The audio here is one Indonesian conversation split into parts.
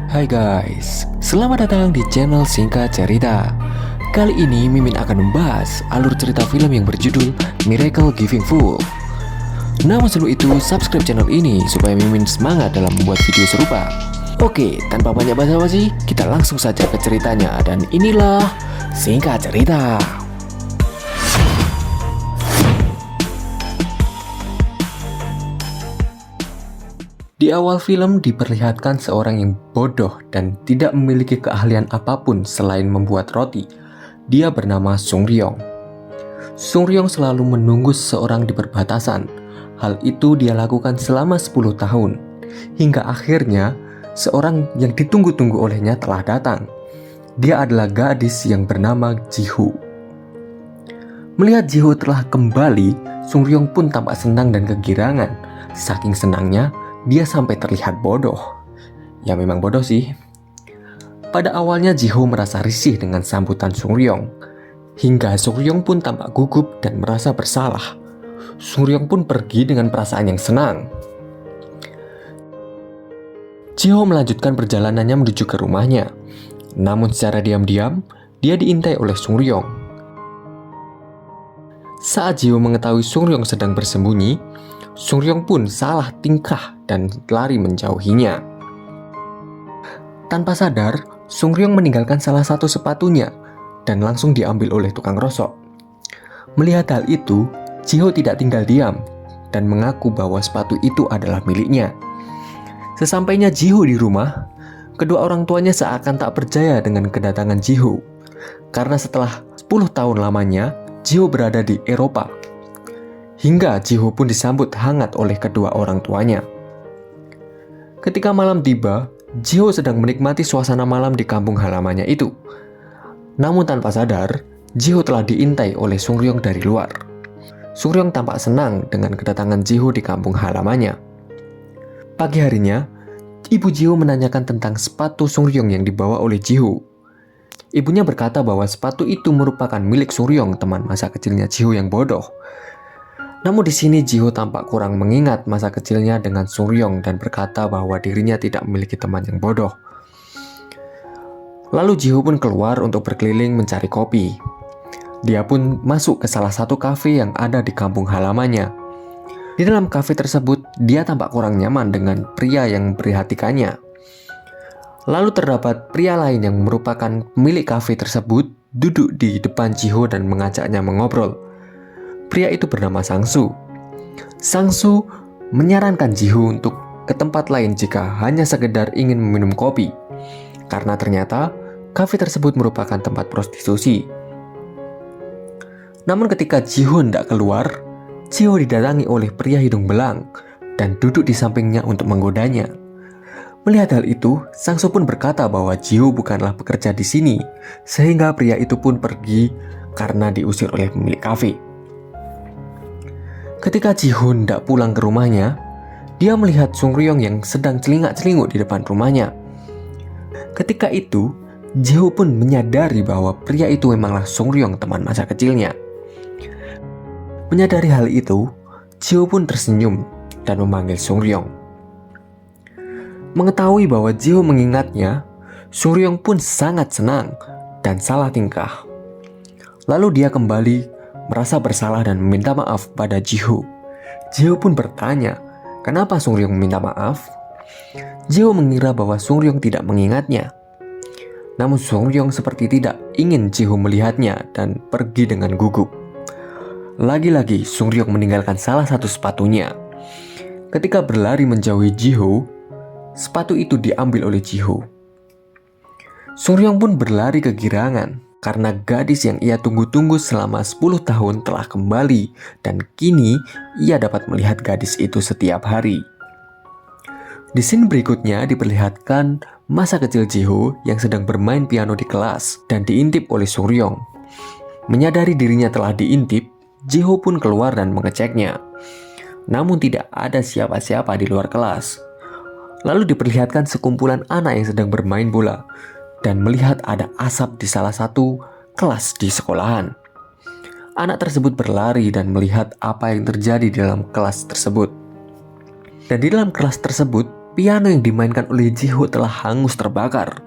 Hai guys, selamat datang di channel Singkat Cerita. Kali ini Mimin akan membahas alur cerita film yang berjudul Miracle Giving Fool. Namun sebelum itu, subscribe channel ini supaya Mimin semangat dalam membuat video serupa. Oke, tanpa banyak basa-basi, kita langsung saja ke ceritanya. Dan inilah Singkat Cerita. Di awal film diperlihatkan seorang yang bodoh dan tidak memiliki keahlian apapun selain membuat roti. Dia bernama Sung Ryong. Sung Ryong selalu menunggu seseorang di perbatasan. Hal itu dia lakukan selama 10 tahun. Hingga akhirnya seorang yang ditunggu-tunggu olehnya telah datang. Dia adalah gadis yang bernama Ji-Hoo. Melihat Ji-Hoo telah kembali, Sung Ryong pun tampak senang dan kegirangan. Saking senangnya, dia sampai terlihat bodoh. Ya memang bodoh sih. Pada awalnya Ji-Hoo merasa risih dengan sambutan Sung Ryong. Hingga Sung Ryong pun tampak gugup dan merasa bersalah. Sung Ryong pun pergi dengan perasaan yang senang. Ji-Hoo melanjutkan perjalanannya menuju ke rumahnya. Namun secara diam-diam, dia diintai oleh Sung Ryong. Saat Ji-Hoo mengetahui Sung Ryong sedang bersembunyi, Sung Ryong pun salah tingkah dan lari menjauhinya. Tanpa sadar, Sung Ryong meninggalkan salah satu sepatunya dan langsung diambil oleh tukang rosok. Melihat hal itu, Ji-Hoo tidak tinggal diam dan mengaku bahwa sepatu itu adalah miliknya. Sesampainya Ji-Hoo di rumah, kedua orang tuanya seakan tak percaya dengan kedatangan Ji-Hoo. Karena setelah 10 tahun lamanya, Ji-Hoo berada di Eropa. Hingga Ji-Hoo pun disambut hangat oleh kedua orang tuanya. Ketika malam tiba, Ji-Hoo sedang menikmati suasana malam di kampung halamannya itu. Namun tanpa sadar, Ji-Hoo telah diintai oleh Sung Ryong dari luar. Sung Ryong tampak senang dengan kedatangan Ji-Hoo di kampung halamannya. Pagi harinya, ibu Ji-Hoo menanyakan tentang sepatu Sung Ryong yang dibawa oleh Ji-Hoo. Ibunya berkata bahwa sepatu itu merupakan milik Sung Ryong, teman masa kecilnya Ji-Hoo yang bodoh. Namun di sini Ji-Hoo tampak kurang mengingat masa kecilnya dengan Sung Ryong dan berkata bahwa dirinya tidak memiliki teman yang bodoh. Lalu Ji-Hoo pun keluar untuk berkeliling mencari kopi. Dia pun masuk ke salah satu kafe yang ada di kampung halamannya. Di dalam kafe tersebut, dia tampak kurang nyaman dengan pria yang memperhatikannya. Lalu terdapat pria lain yang merupakan pemilik kafe tersebut duduk di depan Ji-Hoo dan mengajaknya mengobrol. Pria itu bernama Sang-Soo. Sang-Soo menyarankan Ji-Hoo untuk ke tempat lain jika hanya sekedar ingin meminum kopi. Karena ternyata kafe tersebut merupakan tempat prostitusi. Namun ketika Ji-Hoo hendak keluar, Ji-Hoo didatangi oleh pria hidung belang dan duduk di sampingnya untuk menggodanya. Melihat hal itu, Sang-Soo pun berkata bahwa Ji-Hoo bukanlah pekerja di sini, sehingga pria itu pun pergi karena diusir oleh pemilik kafe. Ketika Ji-Hoo hendak pulang ke rumahnya, dia melihat Sung Ryong yang sedang celingak-celinguk di depan rumahnya. Ketika itu, Ji-Hoo pun menyadari bahwa pria itu memanglah Sung Ryong, teman masa kecilnya. Menyadari hal itu, Ji-Hoo pun tersenyum dan memanggil Sung Ryong. Mengetahui bahwa Ji-Hoo mengingatnya, Sung Ryong pun sangat senang dan salah tingkah. Lalu dia kembali merasa bersalah dan meminta maaf pada Ji-Hoo. Ji-Hoo pun bertanya, kenapa Sung Ryong meminta maaf? Ji-Hoo mengira bahwa Sung Ryong tidak mengingatnya. Namun Sung Ryong seperti tidak ingin Ji-Hoo melihatnya dan pergi dengan gugup. Lagi-lagi Sung Ryong meninggalkan salah satu sepatunya. Ketika berlari menjauhi Ji-Hoo, sepatu itu diambil oleh Ji-Hoo. Sung Ryong pun berlari kegirangan karena gadis yang ia tunggu-tunggu selama 10 tahun telah kembali dan kini ia dapat melihat gadis itu setiap hari. Di scene berikutnya diperlihatkan masa kecil Ji-Hoo yang sedang bermain piano di kelas dan diintip oleh Sung Ryong. Menyadari dirinya telah diintip, Ji-Hoo pun keluar dan mengeceknya. Namun tidak ada siapa-siapa di luar kelas. Lalu diperlihatkan sekumpulan anak yang sedang bermain bola dan melihat ada asap di salah satu kelas di sekolahan. Anak tersebut berlari dan melihat apa yang terjadi di dalam kelas tersebut. Dan di dalam kelas tersebut piano yang dimainkan oleh Ji-ho telah hangus terbakar.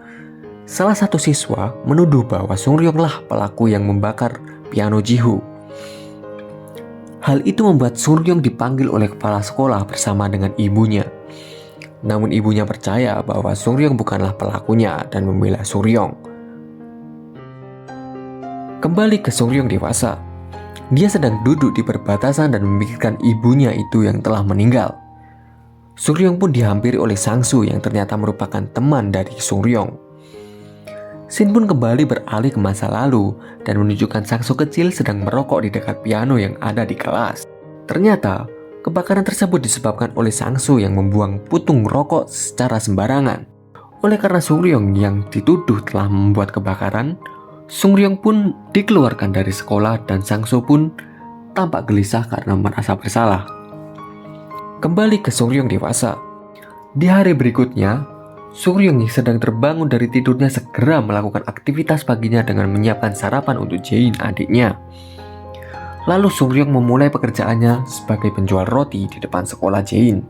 Salah satu siswa menuduh bahwa Sung-ryong-lah pelaku yang membakar piano Ji-ho. Hal itu membuat Sung-ryong dipanggil oleh kepala sekolah bersama dengan ibunya. Namun ibunya percaya bahwa Sung-ryong bukanlah pelakunya dan membela Sung-ryong. Kembali ke Sung-ryong dewasa. Dia sedang duduk di perbatasan dan memikirkan ibunya itu yang telah meninggal. Sung-ryong pun dihampiri oleh Sang-soo yang ternyata merupakan teman dari Sung-ryong. Shin pun kembali beralih ke masa lalu dan menunjukkan Sang-soo kecil sedang merokok di dekat piano yang ada di kelas. Ternyata, kebakaran tersebut disebabkan oleh Sang-soo yang membuang putung rokok secara sembarangan. Oleh karena Sung-ryong yang dituduh telah membuat kebakaran, Sung-ryong pun dikeluarkan dari sekolah dan Sang-soo pun tampak gelisah karena merasa bersalah. Kembali ke Sung-ryong dewasa. Di hari berikutnya, Sung-ryong yang sedang terbangun dari tidurnya segera melakukan aktivitas paginya dengan menyiapkan sarapan untuk Jae-in adiknya. Lalu Sung-ryong memulai pekerjaannya sebagai penjual roti di depan sekolah Jae-in.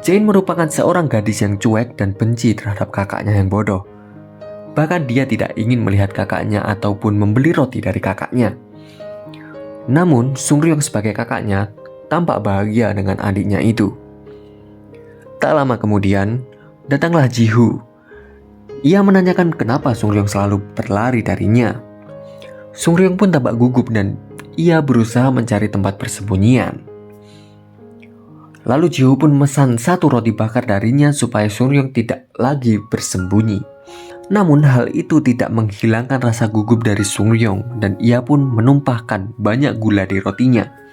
Jae-in merupakan seorang gadis yang cuek dan benci terhadap kakaknya yang bodoh. Bahkan dia tidak ingin melihat kakaknya ataupun membeli roti dari kakaknya. Namun Sung-ryong sebagai kakaknya tampak bahagia dengan adiknya itu. Tak lama kemudian, datanglah Ji-ho. Ia menanyakan kenapa Sung-ryong selalu berlari darinya. Sung-ryong pun tampak gugup dan ia berusaha mencari tempat persembunyian. Lalu Ji-ho pun memesan satu roti bakar darinya supaya Sung-ryong tidak lagi bersembunyi. Namun hal itu tidak menghilangkan rasa gugup dari Sung-ryong dan ia pun menumpahkan banyak gula di rotinya.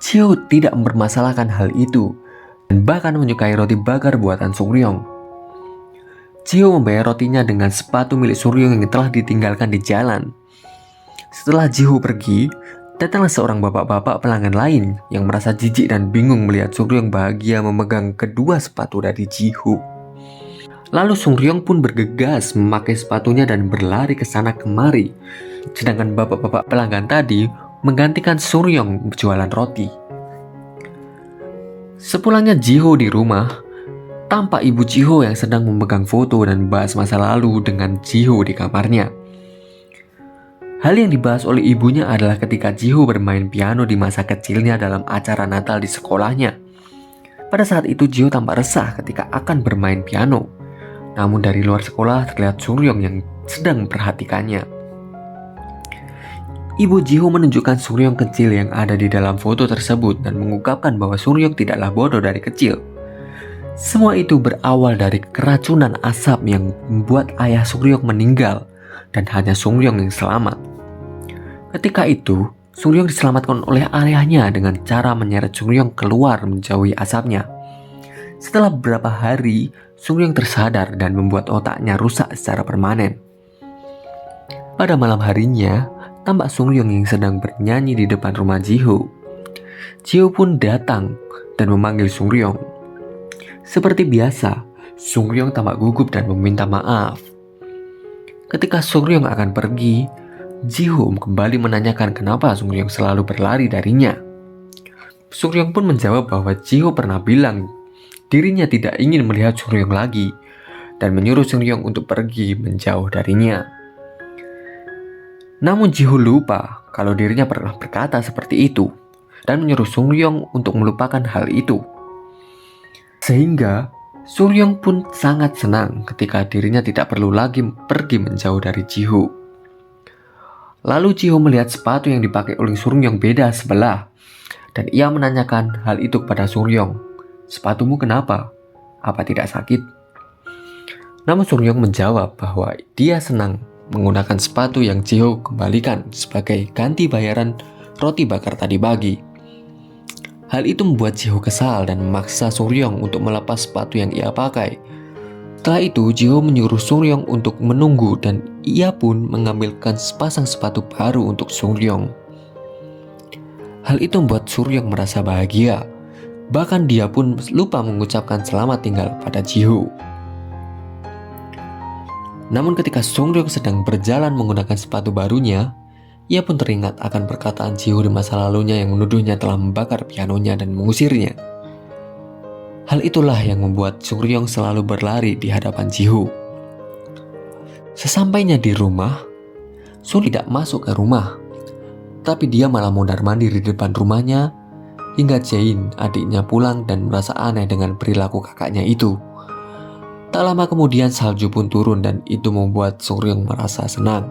Ji-ho tidak mempermasalahkan hal itu dan bahkan menyukai roti bakar buatan Sung-ryong. Ji-ho membayar rotinya dengan sepatu milik Sung-ryong yang telah ditinggalkan di jalan. Setelah Ji-ho pergi, datanglah seorang bapak-bapak pelanggan lain yang merasa jijik dan bingung melihat Sung-ryong bahagia memegang kedua sepatu dari Ji-ho. Lalu Sung-ryong pun bergegas memakai sepatunya dan berlari ke sana kemari. Sedangkan bapak-bapak pelanggan tadi menggantikan Sung-ryong berjualan roti. Sepulangnya Ji-ho di rumah, tampak ibu Ji-ho yang sedang memegang foto dan membahas masa lalu dengan Ji-ho di kamarnya. Hal yang dibahas oleh ibunya adalah ketika Ji-ho bermain piano di masa kecilnya dalam acara Natal di sekolahnya. Pada saat itu Ji-ho tampak resah ketika akan bermain piano. Namun dari luar sekolah terlihat Sung-ryong yang sedang memperhatikannya. Ibu Ji-ho menunjukkan Sung-ryong kecil yang ada di dalam foto tersebut dan mengungkapkan bahwa Sung-ryong tidaklah bodoh dari kecil. Semua itu berawal dari keracunan asap yang membuat ayah Sung-ryong meninggal dan hanya Sung-ryong yang selamat. Ketika itu, Sung-ryong diselamatkan oleh ayahnya dengan cara menyeret Sung-ryong keluar menjauhi asapnya. Setelah beberapa hari, Sung-ryong tersadar dan membuat otaknya rusak secara permanen. Pada malam harinya, tampak Sung-ryong yang sedang bernyanyi di depan rumah Ji-ho. Ji-ho pun datang dan memanggil Sung-ryong. Seperti biasa, Sung-ryong tampak gugup dan meminta maaf. Ketika Sung-ryong akan pergi, Ji-ho kembali menanyakan kenapa Sung-ryong selalu berlari darinya. Sung-ryong pun menjawab bahwa Ji-ho pernah bilang dirinya tidak ingin melihat Sung-ryong lagi dan menyuruh Sung-ryong untuk pergi menjauh darinya. Namun Ji-ho lupa kalau dirinya pernah berkata seperti itu dan menyuruh Sung-ryong untuk melupakan hal itu. Sehingga Sung-ryong pun sangat senang ketika dirinya tidak perlu lagi pergi menjauh dari Ji-ho. Lalu Ji-ho melihat sepatu yang dipakai oleh Sung-ryong beda sebelah dan ia menanyakan hal itu kepada Sung-ryong. "Sepatumu kenapa? Apa tidak sakit?" Namun Sung-ryong menjawab bahwa dia senang menggunakan sepatu yang Ji-ho kembalikan sebagai ganti bayaran roti bakar tadi pagi. Hal itu membuat Ji-ho kesal dan memaksa Sung-ryong untuk melepas sepatu yang ia pakai. Setelah itu Ji-ho menyuruh Sung-ryong untuk menunggu dan ia pun mengambilkan sepasang sepatu baru untuk Sung-ryong. Hal itu membuat Sung-ryong merasa bahagia. Bahkan dia pun lupa mengucapkan selamat tinggal pada Ji-ho. Namun ketika Sung-ryong sedang berjalan menggunakan sepatu barunya, ia pun teringat akan perkataan Ji-ho di masa lalunya yang menuduhnya telah membakar pianonya dan mengusirnya. Hal itulah yang membuat Sungryong selalu berlari di hadapan Ji-Ho. Sesampainya di rumah, Sun tidak masuk ke rumah, tapi dia malah mondar-mandir di depan rumahnya hingga Jae-in, adiknya, pulang dan merasa aneh dengan perilaku kakaknya itu. Tak lama kemudian salju pun turun dan itu membuat Sungryong merasa senang.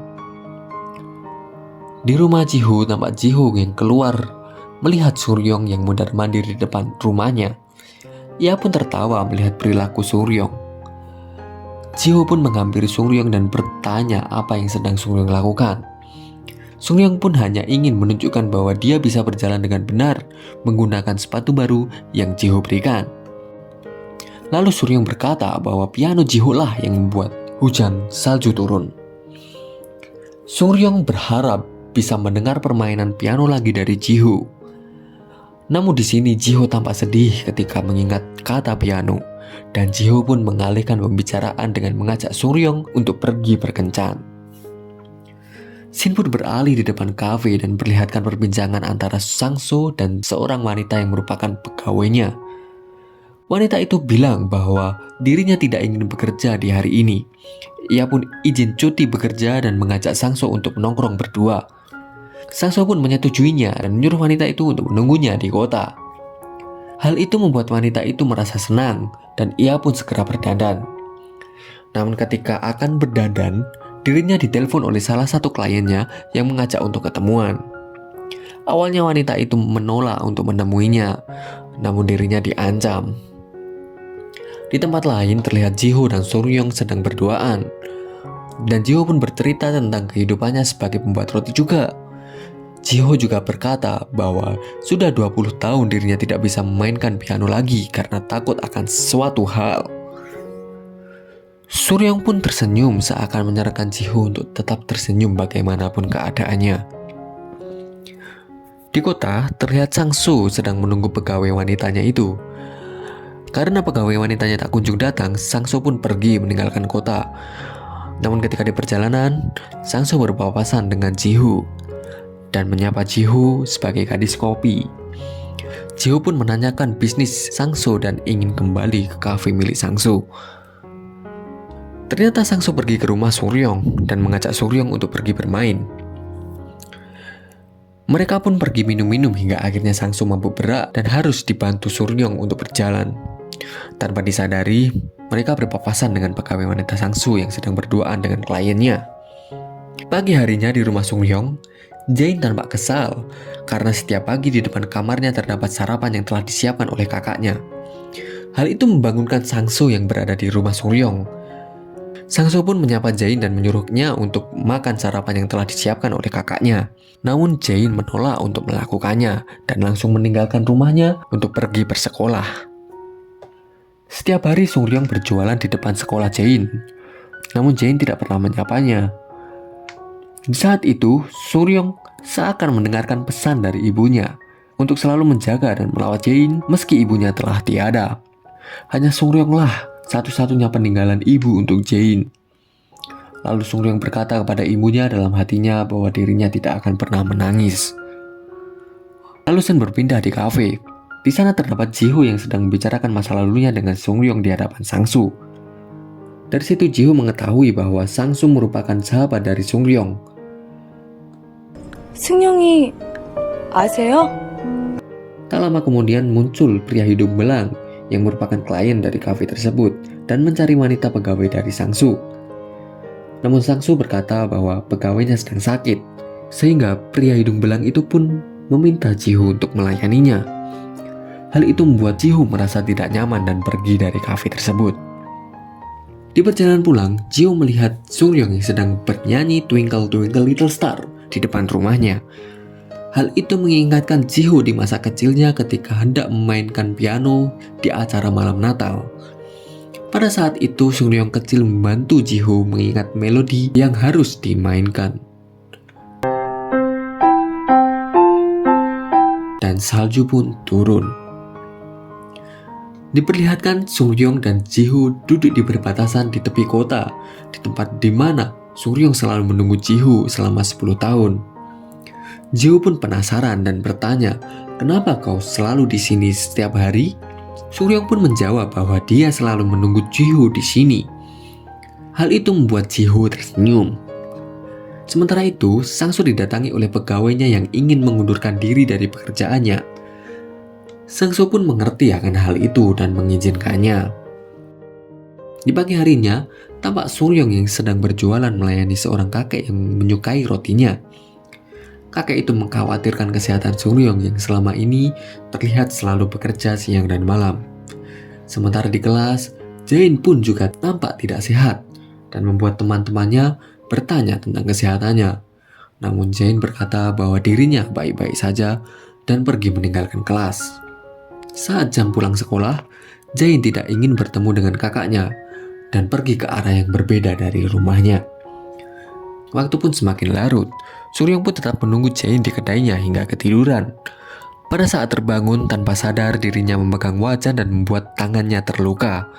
Di rumah Ji-Ho, tampak Ji-Ho yang keluar melihat Sungryong yang mondar-mandir di depan rumahnya. Ia pun tertawa melihat perilaku Sungryong. Ji-Ho pun menghampiri Sungryong dan bertanya apa yang sedang Sungryong lakukan. Sungryong pun hanya ingin menunjukkan bahwa dia bisa berjalan dengan benar menggunakan sepatu baru yang Ji-Ho berikan. Lalu Sungryong berkata bahwa piano Ji-Ho lah yang membuat hujan salju turun. Sungryong berharap bisa mendengar permainan piano lagi dari Ji-Ho. Namun di sini Ji-Ho tampak sedih ketika mengingat kata piano, dan Ji-Ho pun mengalihkan pembicaraan dengan mengajak Sungryong untuk pergi berkencan. Scene pun beralih di depan kafe dan perlihatkan perbincangan antara Sang-soo dan seorang wanita yang merupakan pegawainya. Wanita itu bilang bahwa dirinya tidak ingin bekerja di hari ini. Ia pun izin cuti bekerja dan mengajak Sang-soo untuk nongkrong berdua. Sang-soo pun menyetujuinya dan menyuruh wanita itu untuk menunggunya di kota. Hal itu membuat wanita itu merasa senang dan ia pun segera berdandan. Namun ketika akan berdandan, dirinya ditelepon oleh salah satu kliennya yang mengajak untuk ketemuan. Awalnya wanita itu menolak untuk menemuinya, namun dirinya diancam. Di tempat lain terlihat Ji-Ho dan Sungryong sedang berduaan. Dan Ji-Ho pun bercerita tentang kehidupannya sebagai pembuat roti juga. Ji-Ho juga berkata bahwa sudah 20 tahun dirinya tidak bisa memainkan piano lagi karena takut akan sesuatu hal. Sungryong pun tersenyum seakan menyarankan Ji-Ho untuk tetap tersenyum bagaimanapun keadaannya. Di kota, terlihat Sang-soo sedang menunggu pegawai wanitanya itu. Karena pegawai wanitanya tak kunjung datang, Sang-soo pun pergi meninggalkan kota. Namun ketika di perjalanan, Sang-soo berpapasan dengan Ji-Ho dan menyapa Ji-Ho sebagai gadis kopi. Ji-Ho pun menanyakan bisnis Sang-soo dan ingin kembali ke kafe milik Sang-soo. Ternyata Sang-soo pergi ke rumah Sungryong dan mengajak Sungryong untuk pergi bermain. Mereka pun pergi minum-minum hingga akhirnya Sang-soo mabuk berak dan harus dibantu Sungryong untuk berjalan. Tanpa disadari, mereka berpapasan dengan pegawai wanita Sang-soo yang sedang berduaan dengan kliennya. Pagi harinya di rumah Sungryong, Jae-in tampak kesal karena setiap pagi di depan kamarnya terdapat sarapan yang telah disiapkan oleh kakaknya. Hal itu membangunkan Sang-soo yang berada di rumah Sungryong. Sang-soo pun menyapa Jae-in dan menyuruhnya untuk makan sarapan yang telah disiapkan oleh kakaknya. Namun Jae-in menolak untuk melakukannya dan langsung meninggalkan rumahnya untuk pergi bersekolah. Setiap hari Sungryong berjualan di depan sekolah Jae-in. Namun Jae-in tidak pernah menyapanya. Di saat itu, Sungryong seakan mendengarkan pesan dari ibunya untuk selalu menjaga dan melawat Jae-in meski ibunya telah tiada. Hanya Sungryonglah satu-satunya peninggalan ibu untuk Jae-in. Lalu Sungryong berkata kepada ibunya dalam hatinya bahwa dirinya tidak akan pernah menangis. Lalu Sun berpindah di kafe. Di sana terdapat Ji-Ho yang sedang membicarakan masa lalunya dengan Sungryong di hadapan Sang-soo. Dari situ Ji-Ho mengetahui bahwa Sang-soo merupakan sahabat dari Sungryong. 승용이 아세요? Tak lama kemudian muncul pria hidung belang yang merupakan klien dari kafe tersebut dan mencari wanita pegawai dari Sang-soo. Namun Sang-soo berkata bahwa pegawainya sedang sakit, sehingga pria hidung belang itu pun meminta Ji-Ho untuk melayaninya. Hal itu membuat Ji-Ho merasa tidak nyaman dan pergi dari kafe tersebut. Di perjalanan pulang, Ji-Ho melihat Sungryong yang sedang bernyanyi Twinkle Twinkle Little Star di depan rumahnya. Hal itu mengingatkan Ji-Ho di masa kecilnya ketika hendak memainkan piano di acara malam Natal. Pada saat itu Sungryong kecil membantu Ji-Ho mengingat melodi yang harus dimainkan. Dan salju pun turun. Diperlihatkan Sungryong dan Ji-Ho duduk di perbatasan di tepi kota, di tempat di mana Sungryong selalu menunggu Ji-Ho selama 10 tahun. Ji-Ho pun penasaran dan bertanya, "Kenapa kau selalu di sini setiap hari?" Suryong pun menjawab bahwa dia selalu menunggu Jiho di sini. Hal itu membuat Jiho tersenyum. Sementara itu, Sang-soo didatangi oleh pegawainya yang ingin mengundurkan diri dari pekerjaannya. Sang-soo pun mengerti akan hal itu dan mengizinkannya. Di pagi harinya, tampak Suryong yang sedang berjualan melayani seorang kakek yang menyukai rotinya. Kakek itu mengkhawatirkan kesehatan Suryong yang selama ini terlihat selalu bekerja siang dan malam. Sementara di kelas, Jain pun juga tampak tidak sehat dan membuat teman-temannya bertanya tentang kesehatannya. Namun Jain berkata bahwa dirinya baik-baik saja dan pergi meninggalkan kelas. Saat jam pulang sekolah, Jain tidak ingin bertemu dengan kakaknya dan pergi ke arah yang berbeda dari rumahnya. Waktu pun semakin larut, Suryong pun tetap menunggu Jain di kedainya hingga ketiduran. Pada saat terbangun tanpa sadar, dirinya memegang wajah dan membuat tangannya terluka.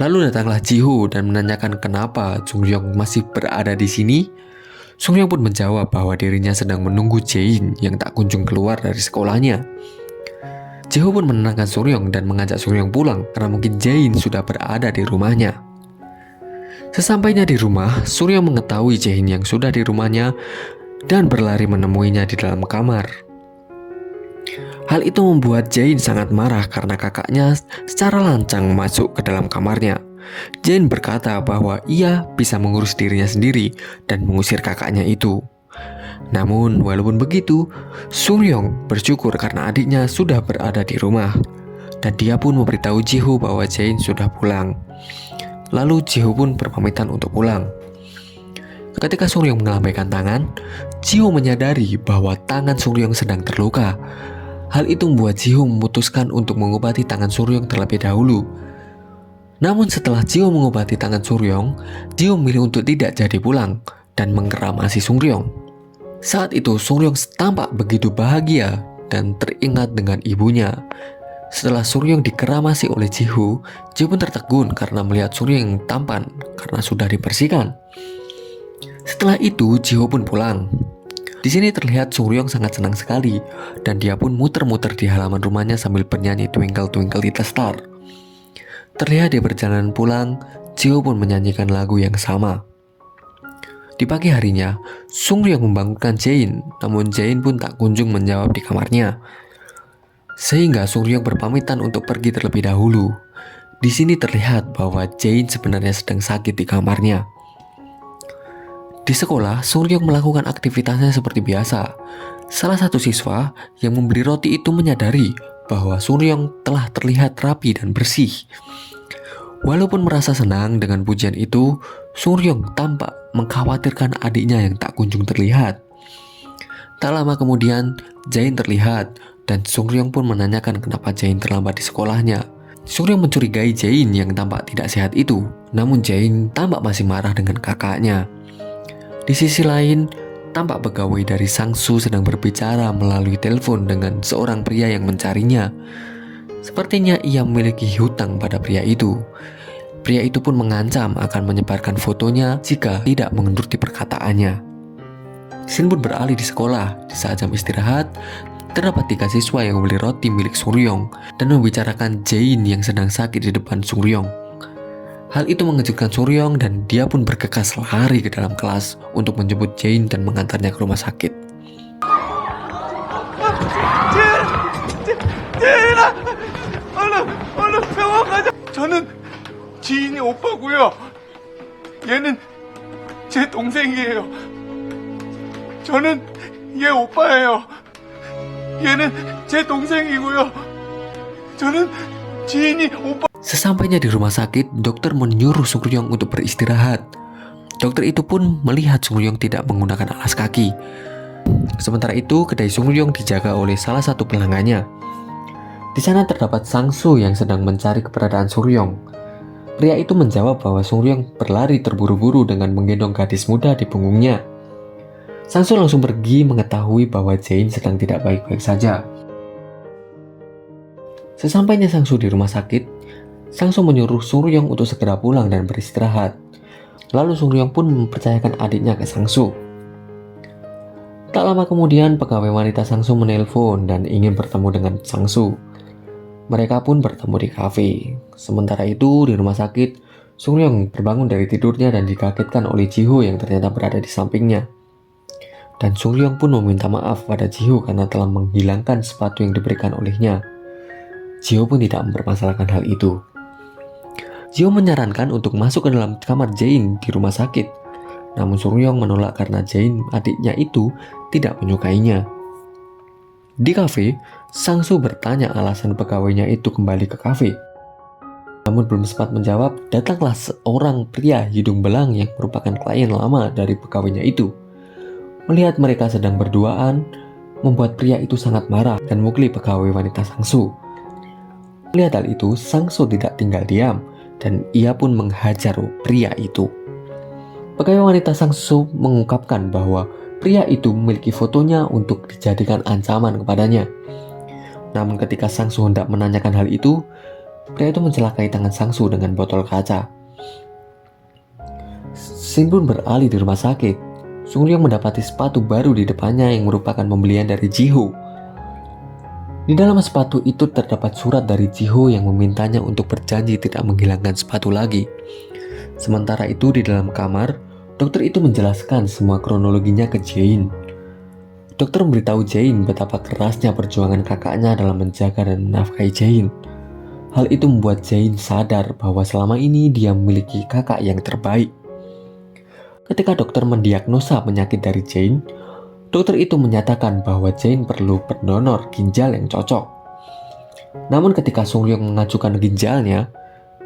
Lalu datanglah Jiho dan menanyakan kenapa Suryong masih berada di sini. Suryong pun menjawab bahwa dirinya sedang menunggu Jain yang tak kunjung keluar dari sekolahnya. Jiho pun menenangkan Suryong dan mengajak Suryong pulang karena mungkin Jain sudah berada di rumahnya. Sesampainya di rumah, Suryong mengetahui Jain yang sudah di rumahnya dan berlari menemuinya di dalam kamar. Hal itu membuat Jain sangat marah karena kakaknya secara lancang masuk ke dalam kamarnya. Jain berkata bahwa ia bisa mengurus dirinya sendiri dan mengusir kakaknya itu. Namun walaupun begitu, Suryong bersyukur karena adiknya sudah berada di rumah. Dan dia pun memberitahu Jiho bahwa Jain sudah pulang. Lalu Jiho pun berpamitan untuk pulang. Ketika Suryong melambaikan tangan, Jiho menyadari bahwa tangan Suryong sedang terluka. Hal itu membuat Jiho memutuskan untuk mengobati tangan Suryong terlebih dahulu. Namun setelah Jiho mengobati tangan Suryong, Jiho memilih untuk tidak jadi pulang dan mengkeramasi Suryong. Saat itu Suryong tampak begitu bahagia dan teringat dengan ibunya. Setelah Suryong dikeramasi oleh Jiho, Jiho pun tertegun karena melihat Suryong yang tampan karena sudah dibersihkan. Setelah itu Jiho pun pulang. Di sini terlihat Suryong sangat senang sekali dan dia pun muter-muter di halaman rumahnya sambil bernyanyi Twinkle Twinkle Little Star. Terlihat di perjalanan pulang, Jiho pun menyanyikan lagu yang sama. Di pagi harinya, Suryong membangunkan Jain, namun Jain pun tak kunjung menjawab di kamarnya. Sehingga Suryong berpamitan untuk pergi terlebih dahulu. Di sini terlihat bahwa Jain sebenarnya sedang sakit di kamarnya. Di sekolah, Suryong melakukan aktivitasnya seperti biasa. Salah satu siswa yang membeli roti itu menyadari bahwa Suryong telah terlihat rapi dan bersih. Walaupun merasa senang dengan pujian itu, Suryong tampak mengkhawatirkan adiknya yang tak kunjung terlihat. Tak lama kemudian, Jain terlihat dan Suryong pun menanyakan kenapa Jain terlambat di sekolahnya. Suryong mencurigai Jain yang tampak tidak sehat itu, namun Jain tampak masih marah dengan kakaknya. Di sisi lain, tampak pegawai dari Sang-soo sedang berbicara melalui telepon dengan seorang pria yang mencarinya. Sepertinya ia memiliki hutang pada pria itu. Pria itu pun mengancam akan menyebarkan fotonya jika tidak menuruti perkataannya. Scene pun beralih di sekolah. Di saat jam istirahat, terdapat 3 siswa yang membeli roti milik Suryong dan membicarakan Jain yang sedang sakit di depan Suryong. Hal itu mengejutkan Suryong dan dia pun bergegas lari ke dalam kelas untuk menjemput Jain dan mengantarnya ke rumah sakit. 얼른 병원 가자. 저는 지인이 오빠고요. 얘는 제 동생이에요. 저는 얘 오빠예요. 얘는 제 동생이고요. 저는 지인이 오빠. Sesampainya di rumah sakit, dokter menyuruh Suryong untuk beristirahat. Dokter itu pun melihat Suryong tidak menggunakan alas kaki. Sementara itu, kedai Suryong dijaga oleh salah satu pelanggannya. Di sana terdapat Sang-soo yang sedang mencari keberadaan Suryong. Pria itu menjawab bahwa Suryong berlari terburu-buru dengan menggendong gadis muda di punggungnya. Sang-soo langsung pergi mengetahui bahwa Jain sedang tidak baik-baik saja. Sesampainya Sang-soo di rumah sakit, Sang-soo menyuruh Suryong untuk segera pulang dan beristirahat. Lalu Suryong pun mempercayakan adiknya ke Sang-soo. Tak lama kemudian, pegawai wanita Sang-soo menelpon dan ingin bertemu dengan Sang-soo. Mereka pun bertemu di kafe. Sementara itu di rumah sakit, Sung-ryong terbangun dari tidurnya dan dikagetkan oleh Ji-ho yang ternyata berada di sampingnya. Dan Sung-ryong pun meminta maaf pada Ji-ho karena telah menghilangkan sepatu yang diberikan olehnya. Ji-ho pun tidak mempermasalahkan hal itu. Ji-ho menyarankan untuk masuk ke dalam kamar Jae-in di rumah sakit. Namun Sung-ryong menolak karena Jae-in, adiknya itu, tidak menyukainya. Di kafe, Sang-soo bertanya alasan pegawainya itu kembali ke kafe. Namun belum sempat menjawab, datanglah seorang pria hidung belang yang merupakan klien lama dari pegawainya itu. Melihat mereka sedang berduaan, membuat pria itu sangat marah dan memukuli pegawai wanita Sang-soo. Melihat hal itu, Sang-soo tidak tinggal diam dan ia pun menghajar pria itu. Pegawai wanita Sang-soo mengungkapkan bahwa pria itu memiliki fotonya untuk dijadikan ancaman kepadanya. Namun ketika Sang-soo hendak menanyakan hal itu, pria itu mencelakai tangan Sang-soo dengan botol kaca. Shin pun beralih di rumah sakit. Sung-ryong mendapati sepatu baru di depannya yang merupakan pembelian dari Ji-ho. Di dalam sepatu itu terdapat surat dari Ji-ho yang memintanya untuk berjanji tidak menghilangkan sepatu lagi. Sementara itu di dalam kamar, dokter itu menjelaskan semua kronologinya ke Jae-in. Dokter memberitahu Jae-in betapa kerasnya perjuangan kakaknya dalam menjaga dan menafkahi Jae-in. Hal itu membuat Jae-in sadar bahwa selama ini dia memiliki kakak yang terbaik. Ketika dokter mendiagnosa penyakit dari Jae-in, dokter itu menyatakan bahwa Jae-in perlu pendonor ginjal yang cocok. Namun ketika Sung-ryong mengajukan ginjalnya,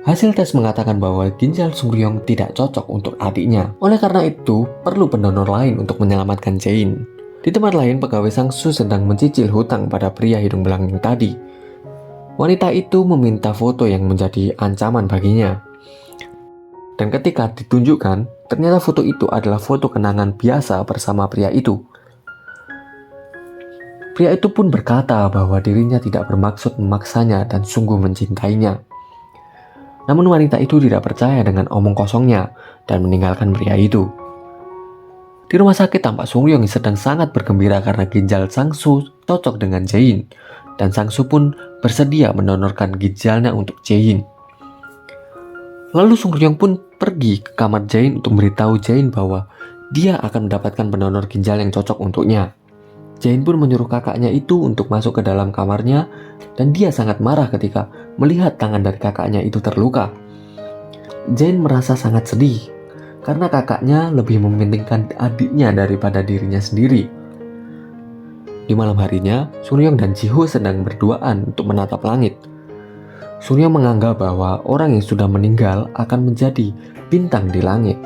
hasil tes mengatakan bahwa ginjal Sung-ryong tidak cocok untuk adiknya. Oleh karena itu, perlu pendonor lain untuk menyelamatkan Jae-in. Di tempat lain, pegawai Sang-soo sedang mencicil hutang pada pria hidung belang yang tadi. Wanita itu meminta foto yang menjadi ancaman baginya. Dan ketika ditunjukkan, ternyata foto itu adalah foto kenangan biasa bersama pria itu. Pria itu pun berkata bahwa dirinya tidak bermaksud memaksanya dan sungguh mencintainya. Namun wanita itu tidak percaya dengan omong kosongnya dan meninggalkan pria itu. Di rumah sakit tampak Sung-ryong sedang sangat bergembira karena ginjal Sang-soo cocok dengan Jae-in. Dan Sang-soo pun bersedia mendonorkan ginjalnya untuk Jae-in. Lalu Sung-ryong pun pergi ke kamar Jae-in untuk memberitahu Jae-in bahwa dia akan mendapatkan pendonor ginjal yang cocok untuknya. Jae-in pun menyuruh kakaknya itu untuk masuk ke dalam kamarnya dan dia sangat marah ketika melihat tangan dari kakaknya itu terluka. Jae-in merasa sangat sedih karena kakaknya lebih mementingkan adiknya daripada dirinya sendiri. Di malam harinya, Sung-ryong dan Ji-ho sedang berduaan untuk menatap langit. Sung-ryong menganggap bahwa orang yang sudah meninggal akan menjadi bintang di langit.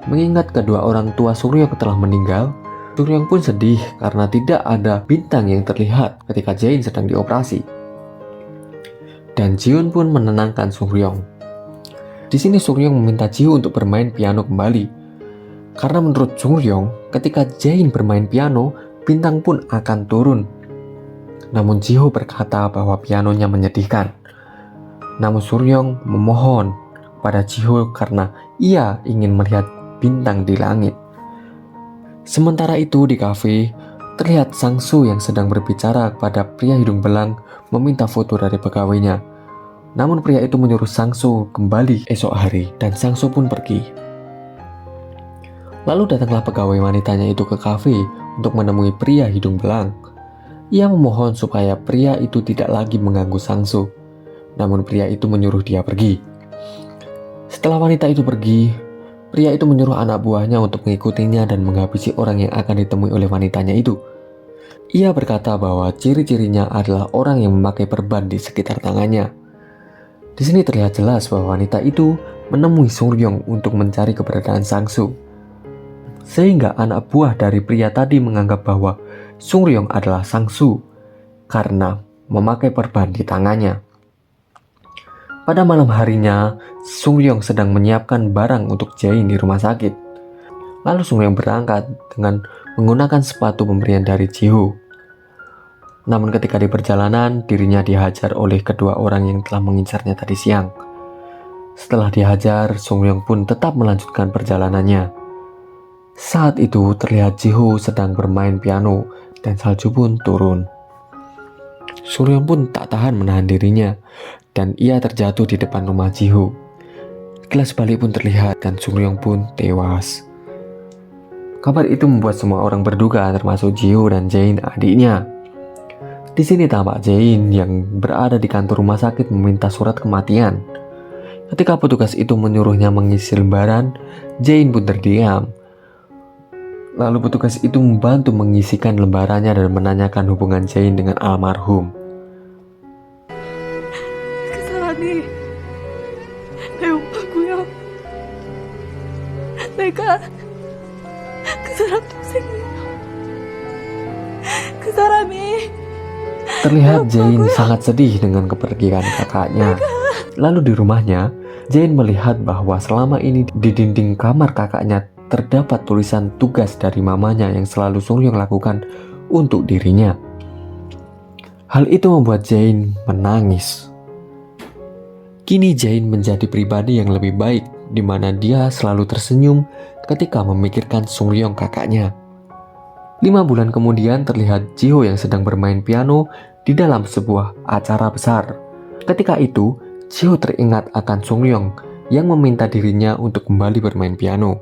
Mengingat kedua orang tua Sung-ryong telah meninggal, Sung-ryong pun sedih karena tidak ada bintang yang terlihat ketika Jae-in sedang dioperasi. Dan Ji-hoon pun menenangkan Sung-ryong. Di sini Sung-ryong meminta Ji-ho untuk bermain piano kembali. Karena menurut Sung-ryong, ketika Jae-in bermain piano, bintang pun akan turun. Namun Ji-ho berkata bahwa pianonya menyedihkan. Namun Sung-ryong memohon pada Ji-ho karena ia ingin melihat bintang di langit. Sementara itu di kafe, terlihat Sang-soo yang sedang berbicara kepada pria hidung belang meminta foto dari pegawainya. Namun pria itu menyuruh Sang-soo kembali esok hari dan Sang-soo pun pergi. Lalu datanglah pegawai wanitanya itu ke kafe untuk menemui pria hidung belang. Ia memohon supaya pria itu tidak lagi mengganggu Sang-soo. Namun pria itu menyuruh dia pergi. Setelah wanita itu pergi, pria itu menyuruh anak buahnya untuk mengikutinya dan menghabisi orang yang akan ditemui oleh wanitanya itu. Ia berkata bahwa ciri-cirinya adalah orang yang memakai perban di sekitar tangannya. Di sini terlihat jelas bahwa wanita itu menemui Sung-ryong untuk mencari keberadaan Sang-soo. Sehingga anak buah dari pria tadi menganggap bahwa Sung-ryong adalah Sang-soo karena memakai perban di tangannya. Pada malam harinya, Sung-ryong sedang menyiapkan barang untuk Jae-in di rumah sakit. Lalu Sung-ryong berangkat dengan menggunakan sepatu pemberian dari Ji-ho. Namun ketika di perjalanan, dirinya dihajar oleh kedua orang yang telah mengincarnya tadi siang. Setelah dihajar, Sung-ryong pun tetap melanjutkan perjalanannya. Saat itu terlihat Ji-ho sedang bermain piano dan salju pun turun. Suryeong pun tak tahan menahan dirinya dan ia terjatuh di depan rumah Jiho. Kilas balik pun terlihat dan Suryeong pun tewas. Kabar itu membuat semua orang berduka termasuk Jiho dan Jain adiknya. Di sini tampak Jain yang berada di kantor rumah sakit meminta surat kematian. Ketika petugas itu menyuruhnya mengisi lembaran, Jain pun terdiam. Lalu petugas itu membantu mengisikan lembarannya dan menanyakan hubungan Jain dengan almarhum. 그 사람이 내 오빠고요. 내가 그 사람 동생이에요. 그 사람이 Terlihat Jain sangat sedih dengan kepergian kakaknya. Lalu di rumahnya, Jain melihat bahwa selama ini di dinding kamar kakaknya terdapat tulisan tugas dari mamanya yang selalu Suryeong lakukan untuk dirinya. Hal itu membuat Jain menangis. Kini Jain menjadi pribadi yang lebih baik, di mana dia selalu tersenyum ketika memikirkan Suryeong kakaknya. 5 bulan kemudian terlihat Jiho yang sedang bermain piano di dalam sebuah acara besar. Ketika itu, Jiho teringat akan Suryeong yang meminta dirinya untuk kembali bermain piano.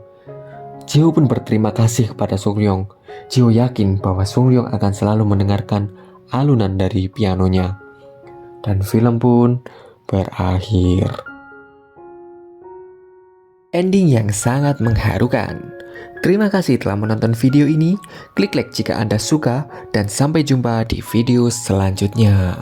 Jiho pun berterima kasih kepada Suryeong. Jiho yakin bahwa Suryeong akan selalu mendengarkan alunan dari pianonya. Dan film pun berakhir. Ending yang sangat mengharukan. Terima kasih telah menonton video ini. Klik like jika Anda suka dan sampai jumpa di video selanjutnya.